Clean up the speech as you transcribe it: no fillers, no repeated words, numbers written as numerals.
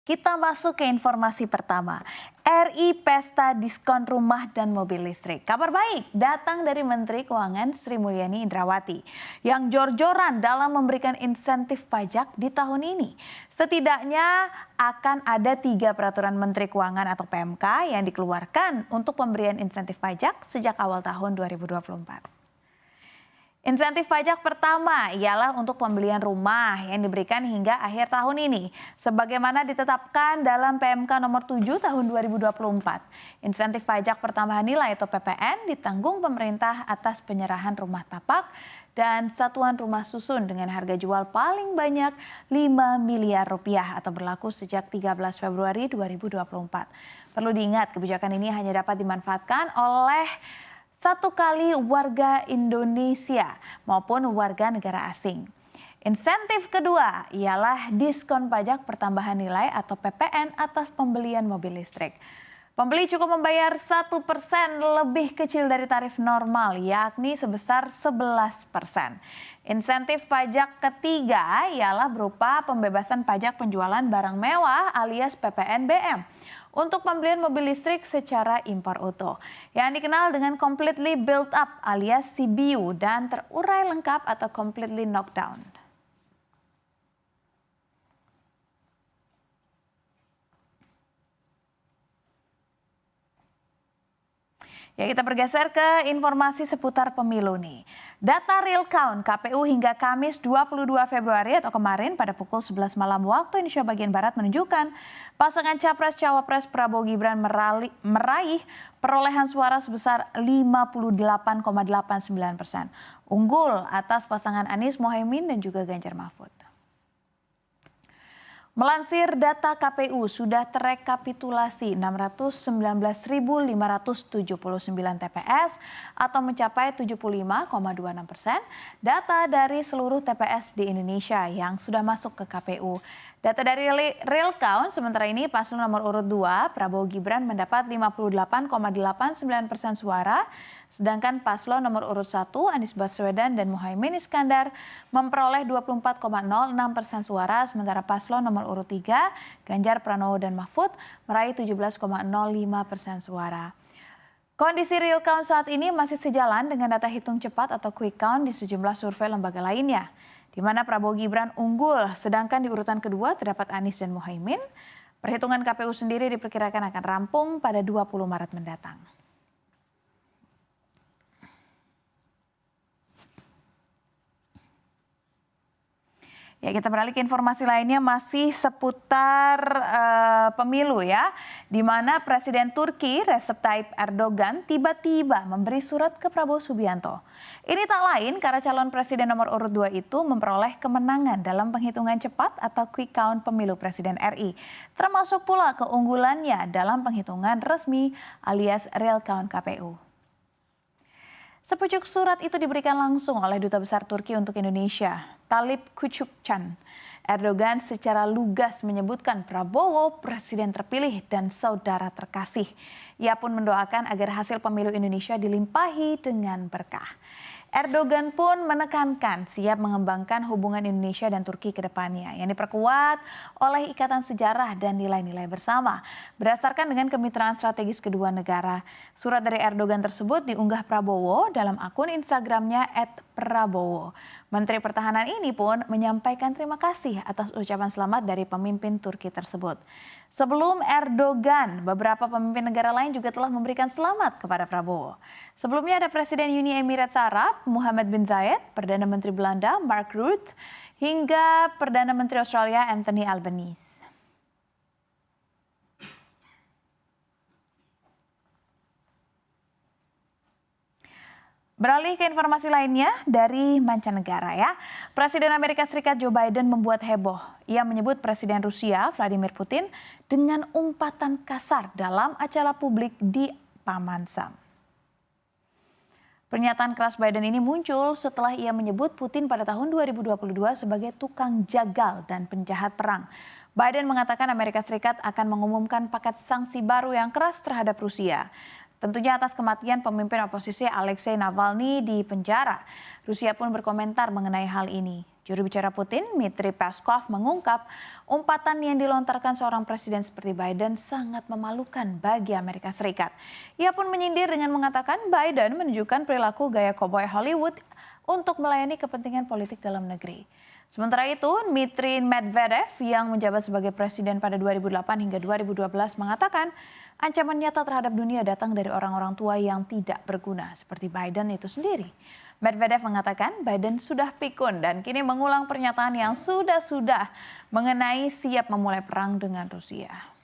Kita masuk ke informasi pertama. RI Pesta Diskon Rumah dan Mobil Listrik. Kabar baik datang dari Menteri Keuangan Sri Mulyani Indrawati yang jor-joran dalam memberikan insentif pajak di tahun ini. Setidaknya akan ada 3 peraturan Menteri Keuangan atau PMK yang dikeluarkan untuk pemberian insentif pajak sejak awal tahun 2024. Insentif pajak pertama ialah untuk pembelian rumah yang diberikan hingga akhir tahun ini. Sebagaimana ditetapkan dalam PMK nomor 7 tahun 2024. Insentif pajak pertambahan nilai atau PPN ditanggung pemerintah atas penyerahan rumah tapak dan satuan rumah susun dengan harga jual paling banyak 5 miliar rupiah atau berlaku sejak 13 Februari 2024. Perlu diingat kebijakan ini hanya dapat dimanfaatkan oleh 1 kali warga Indonesia maupun warga negara asing. Insentif kedua ialah diskon pajak pertambahan nilai atau PPN atas pembelian mobil listrik. Pembeli cukup membayar 1% lebih kecil dari tarif normal, yakni sebesar 11%. Insentif pajak ketiga ialah berupa pembebasan pajak penjualan barang mewah alias PPNBM untuk pembelian mobil listrik secara impor utuh, yang dikenal dengan completely built up alias CBU dan terurai lengkap atau completely knocked down. Ya, kita bergeser ke informasi seputar pemilu nih. Data real count KPU hingga Kamis 22 Februari atau kemarin pada pukul 11 malam waktu Indonesia bagian Barat menunjukkan pasangan Capres-Cawapres Prabowo Gibran meraih perolehan suara sebesar 58,89%. Unggul atas pasangan Anies Mohaimin dan juga Ganjar Mahfud. Melansir data KPU, sudah terekapitulasi 619.579 TPS atau mencapai 75,26%. Data dari seluruh TPS di Indonesia yang sudah masuk ke KPU. Data dari real count sementara ini paslon nomor urut 2 Prabowo Gibran mendapat 58,89% suara, sedangkan paslon nomor urut 1 Anies Baswedan dan Muhaimin Iskandar memperoleh 24,06% suara, sementara paslon nomor urut 3 Ganjar Pranowo dan Mahfud meraih 17,05% suara. Kondisi real count saat ini masih sejalan dengan data hitung cepat atau quick count di sejumlah survei lembaga lainnya, di mana Prabowo Gibran unggul, sedangkan di urutan kedua terdapat Anies dan Muhaimin. Perhitungan KPU sendiri diperkirakan akan rampung pada 20 Maret mendatang. Ya, kita beralih ke informasi lainnya masih seputar pemilu ya, di mana Presiden Turki Recep Tayyip Erdogan tiba-tiba memberi surat ke Prabowo Subianto. Ini tak lain karena calon presiden nomor urut 2 itu memperoleh kemenangan dalam penghitungan cepat atau quick count pemilu Presiden RI, termasuk pula keunggulannya dalam penghitungan resmi alias real count KPU. Sepucuk surat itu diberikan langsung oleh Duta Besar Turki untuk Indonesia, Talip Küçükcan. Erdogan secara lugas menyebutkan Prabowo presiden terpilih dan saudara terkasih. Ia pun mendoakan agar hasil pemilu Indonesia dilimpahi dengan berkah. Erdogan pun menekankan siap mengembangkan hubungan Indonesia dan Turki ke depannya yang diperkuat oleh ikatan sejarah dan nilai-nilai bersama berdasarkan dengan kemitraan strategis kedua negara. Surat dari Erdogan tersebut diunggah Prabowo dalam akun Instagramnya @prabowo. Menteri Pertahanan ini pun menyampaikan terima kasih atas ucapan selamat dari pemimpin Turki tersebut. Sebelum Erdogan, beberapa pemimpin negara lain juga telah memberikan selamat kepada Prabowo. Sebelumnya ada Presiden Uni Emirat Arab Mohammed bin Zayed, Perdana Menteri Belanda Mark Rutte, hingga Perdana Menteri Australia Anthony Albanese. Beralih ke informasi lainnya dari mancanegara ya. Presiden Amerika Serikat Joe Biden membuat heboh. Ia menyebut Presiden Rusia Vladimir Putin dengan umpatan kasar dalam acara publik di Paman Sam. Pernyataan keras Biden ini muncul setelah ia menyebut Putin pada tahun 2022 sebagai tukang jagal dan penjahat perang. Biden mengatakan Amerika Serikat akan mengumumkan paket sanksi baru yang keras terhadap Rusia. Tentunya atas kematian pemimpin oposisi Alexei Navalny di penjara. Rusia pun berkomentar mengenai hal ini. Juru bicara Putin, Dmitry Peskov, mengungkap umpatan yang dilontarkan seorang presiden seperti Biden sangat memalukan bagi Amerika Serikat. Ia pun menyindir dengan mengatakan Biden menunjukkan perilaku gaya koboi Hollywood untuk melayani kepentingan politik dalam negeri. Sementara itu, Dmitry Medvedev yang menjabat sebagai presiden pada 2008 hingga 2012 mengatakan ancaman nyata terhadap dunia datang dari orang-orang tua yang tidak berguna seperti Biden itu sendiri. Medvedev mengatakan Biden sudah pikun dan kini mengulang pernyataan yang sudah mengenai siap memulai perang dengan Rusia.